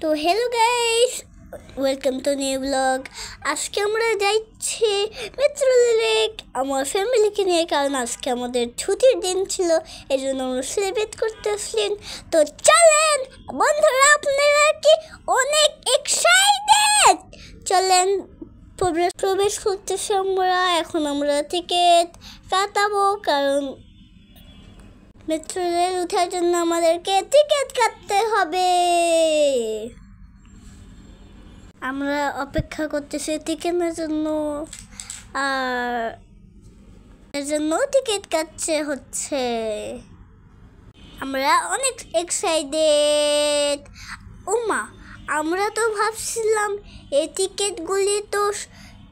তো hello guys, welcome to new blog. আজকে আমরা যাচ্ছি মেট্রো লেক আমার ফ্যামিলিকে নিয়ে, কারণ আজকে আমাদের ছুটির দিন ছিল, এই জন্য আমরা সেলিব্রেট করতে আসলেন। তো চলেন বন্ধুরা, আপনারা কি অনেক এক্সাইটেড? চলেন প্রবেশ করতেছি আমরা। এখন আমরা টিকিট কাটাবো, কারণ মেট্রো রেল ওঠার জন্য আমাদেরকে টিকিট কাটতে হবে। আমরা অপেক্ষা করতেছি টিকিটের জন্য, আর এর জন্য টিকিট কাটছে হচ্ছে। আমরা অনেক এক্সাইটেড। ওমা, আমরা তো ভাবছিলাম এই টিকিটগুলি তো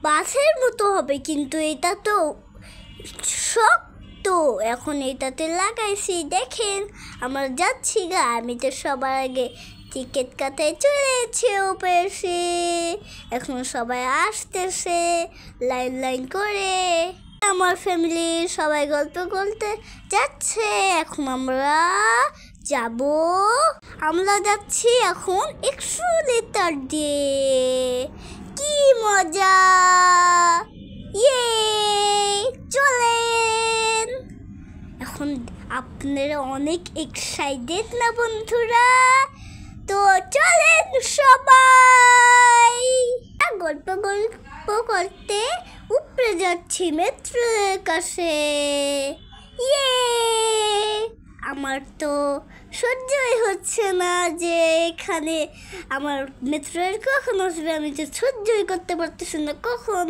বাসের মতো হবে, কিন্তু এটা তো শক্ত। এখন এটাতে লাগাইছি, দেখেন আমরা যাচ্ছি গা। আমি তো সবার আগে টিকিট কাটায় চলেছে ওপেছি। এখন সবাই আসতেছে লাইন লাইন করে। আমার ফ্যামিলি সবাই গল্প করতে যাচ্ছে। এখন আমরা যাব, আমরা যাচ্ছি এখন 100 লিটার দিয়ে। কি মজা! ইয়ে, চলেন। এখন আপনারা অনেক এক্সাইটেড না বন্ধুরা? তো চলেন সবাই। গল্প করতে উপরে যাচ্ছি মেট্রোর কাছে। ইয়ে, আমার তো সহ্যই হচ্ছে না যে এখানে আমার মেট্রোর কখন আসবে। আমি তো সহ্যই করতে পারতেছি না কখন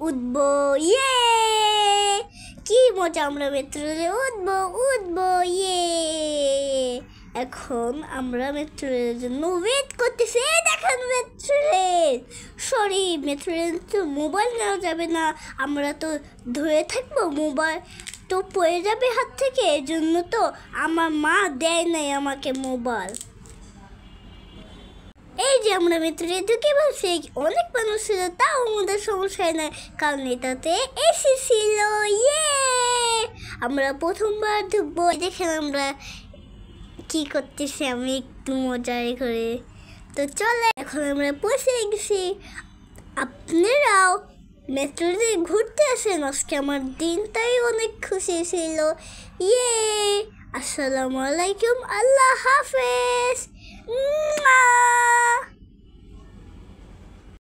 উঠবো। ইয়ে, কি মজা! আমরা মেট্রোরে উঠবো। ইয়ে, এখন আমরা মেট্রো রেলের জন্য ওয়েট করতেছি। দেখেন metro rail, sorry metro rail তো মোবাইল নেওয়া যাবে না, আমরা তো ধরে থাকবো, মোবাইল তো পড়ে যাবে হাত থেকে। এই জন্য তো আমার মা দেয় নাই আমাকে মোবাইল। এই যে আমরা মেট্রো রেল ঢুকে বলছি, অনেক মানুষ ছিল, তাও আমাদের সমস্যা নাই, কারণ এটাতে এসি ছিল। ইয়ে, আমরা প্রথমবার ঢুকবো। দেখেন আমরা কি করতেছি, আমি একটু মজাই করে। তো চলে, এখন আমরা পৌঁছে গেছি। আপনারাও মেট্রোতে ঘুরতে আসেন, আজকে আমার দিনটাই অনেক খুশি ছিল। ইয়ে, আসসালামু আলাইকুম, আল্লাহ হাফেজ।